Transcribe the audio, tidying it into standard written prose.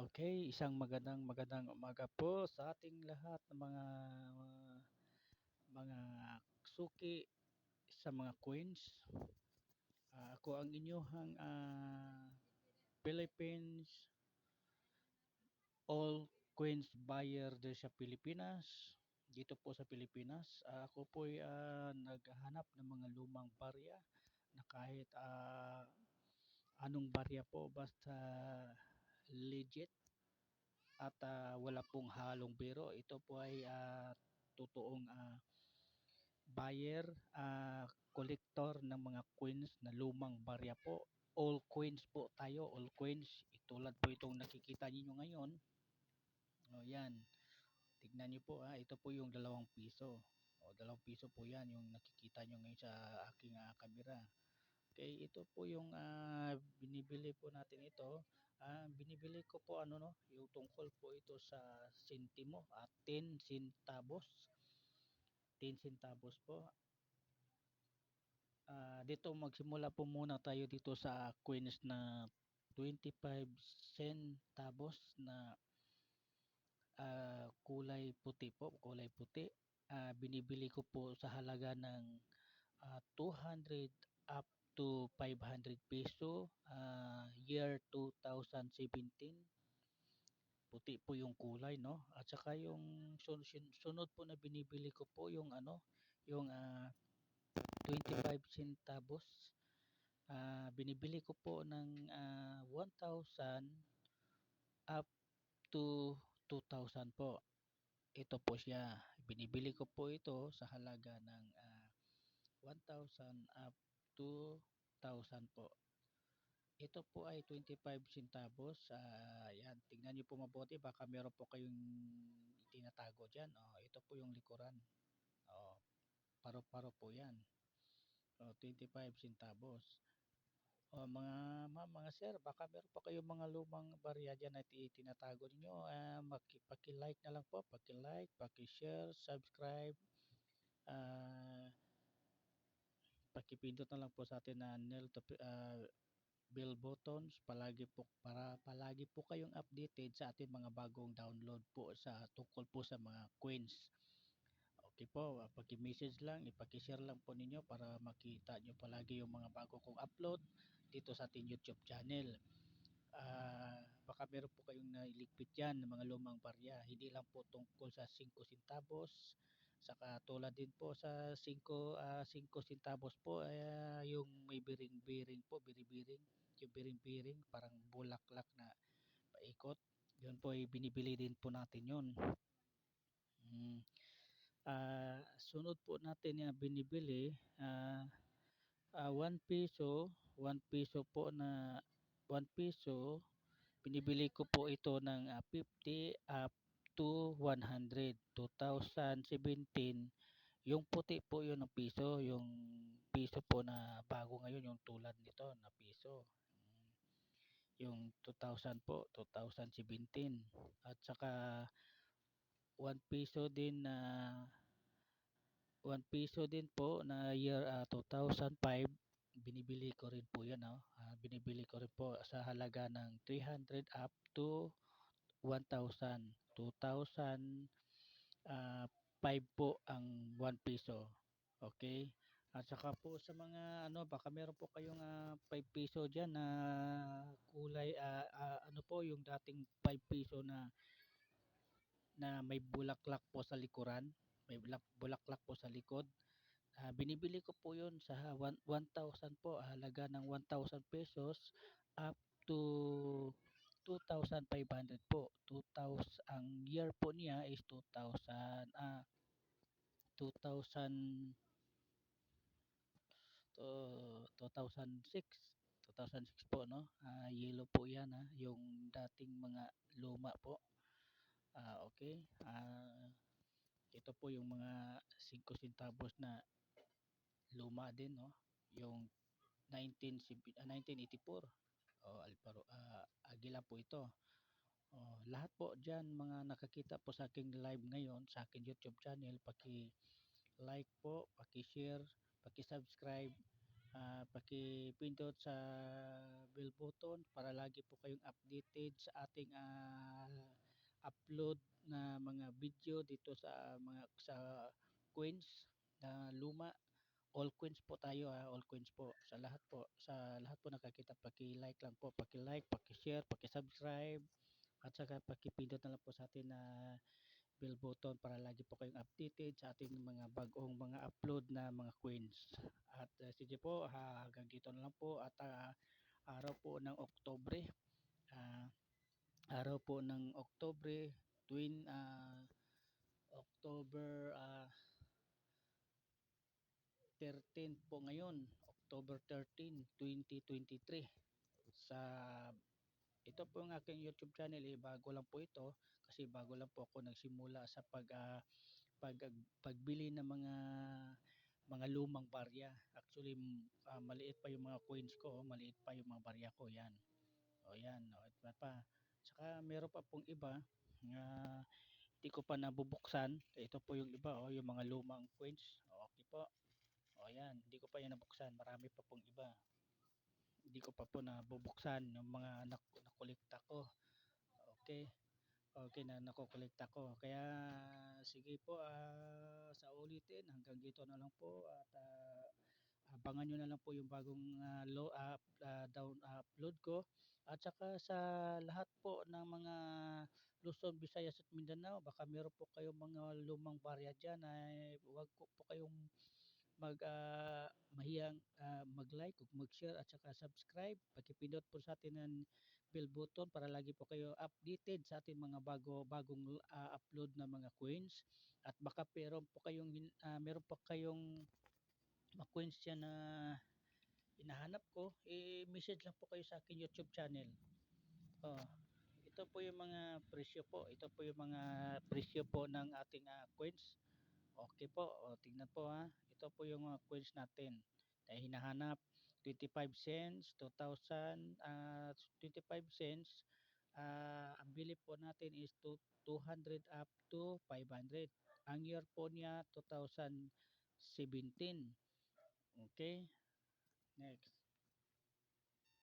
Okay, isang magandang umaga po sa ating lahat ng mga suki sa mga coins. Ako ang inyong Philippines All Coins Buyer din sa Pilipinas. Dito po sa Pilipinas, ako po ay naghahanap ng mga lumang barya na kahit anong barya po basta legit at wala pong halong biro. Ito po ay totoong buyer, collector ng mga coins na lumang barya po. All coins po tayo, all coins. Itulad po itong nakikita niyo ngayon. O yan, tignan niyo po ito po yung 2 piso. O 2 piso po yan yung nakikita niyo ngayon sa aking camera. Okay, ito po yung binibili po natin ito. Binibili ko po yung tungkol po ito sa sentimo, 10 centavos. 10 centavos po. Dito magsimula po muna tayo dito sa coins na 25 centavos na kulay puti po, kulay puti. Binibili ko po sa halaga ng 200 up to 500 peso, year 2017. Puti po yung kulay, no? At saka yung sunod po na binibili ko po yung yung 25 centavos. Binibili ko po ng 1,000 up to 2,000 po. Ito po siya. Binibili ko po ito sa halaga ng 1,000 up to 1,000 po. Ito po ay 25 centavos. Yan, tingnan niyo po mabuti, baka meron po kayong tinatago diyan. Ito po yung likuran. Paro-paro po 'yan. 25 centavos. Mga sir, baka meron pa kayong mga lumang barya diyan na tinatago niyo. Paki-like na lang po, paki-like, paki-share, subscribe. Pakipindot na lang po sa atin na bell buttons para palagi po kayong updated sa ating mga bagong download po sa tungkol po sa mga coins. Okay po, paki-message lang, ipaki-share lang po ninyo para makita nyo palagi yung mga bago kong upload dito sa ating YouTube channel. Baka meron po kayong nailigpit yan ng mga lumang barya, hindi lang po tungkol sa 5 centavos, saka tulad din po sa 5 centavos po, yung may biring-biring po, biri-biring, yung biring-biring parang bulaklak na paikot, yun po ay binibili din po natin yun. Sunod po natin yung binibili, 1 peso, 1 peso po na 1 peso, binibili ko po ito ng 50 up to 100, 2017. Yung puti po yun ng piso, yung piso po na bago ngayon, yung tulad nito na piso. Yung 2000 po, 2017. At saka 1 peso din na 1 peso din po na year 2005. Binibili ko rin po yan. Binibili ko rin po sa halaga ng 300 up to 1,000. 2005 po ang 1 peso. Okay? At saka po sa mga baka meron po kayong 5 peso dyan na kulay, po yung dating 5 peso na may bulaklak po sa likuran, may bulaklak po sa likod. Binibili ko po yun sa 1,000 po, halaga ng 1,000 pesos up to 2,500 po. 2,000, ang year po niya is 2000, 2006. 2006 po, no? Yellow po yan, yung dating mga luma po. Okay. Ito po yung mga 5 centavos na luma din, no? Yung 1984. Agila po ito. Lahat po dyan mga nakakita po sa aking live ngayon sa aking YouTube channel, paki-like po, paki-share, paki-subscribe, Pakipindot sa bell button para lagi po kayong updated sa ating upload na mga video dito sa mga sa coins na luma. All coins po tayo, all coins po sa lahat po, sa lahat po nakakita, paki-like lang po, paki-like, paki-share, paki-subscribe, at saka pakipindot na lang po sa atin na bell button para lagi po kayong updated sa ating mga bagong mga upload na mga coins. At sige po, hanggang dito na lang po, at araw po ng Oktubre, ah, araw po ng Oktubre, October 13 po ngayon, October 13, 2023. Sa ito po yung aking YouTube channel, bago lang po ito kasi bago lang po ako nagsimula sa pag pagbili ng mga lumang barya. Actually, maliit pa yung mga coins ko, maliit pa yung mga barya ko, yan. O yan, o, iba pa. Saka meron pa pong iba na hindi ko pa nabubuksan. Ito po yung iba, o yung mga lumang coins. Okay po. O yan, hindi ko pa yan nabuksan. Marami pa pong iba. Hindi ko pa po nabubuksan yung mga nakolekta ko. Okay. Okay na nakokolekta ko. Kaya sige po, sa ulitin hanggang dito na lang po, at abangan nyo na lang po yung bagong down upload ko, at saka sa lahat po ng mga Luzon, Visayas at Mindanao, baka meron po kayong mga lumang barya dyan, ay huwag po kayong mahiyang mag-like o mag-share at saka subscribe. Pakipindot po sa atin ng bell button para lagi po kayo updated sa ating mga bagong upload na mga coins. At baka meron pa kayong mga coins dyan na hinahanap ko, message lang po kayo sa akin YouTube channel. Oh, ito po yung mga presyo po. Ito po yung mga presyo po ng ating coins. Okay po, o, tingnan po Ito po yung mga coins natin. Tayo hinahanap, 25 cents, 2,000, 25 cents. Ang bili po natin is 200 up to 500. Ang year po niya 2017. Okay, next.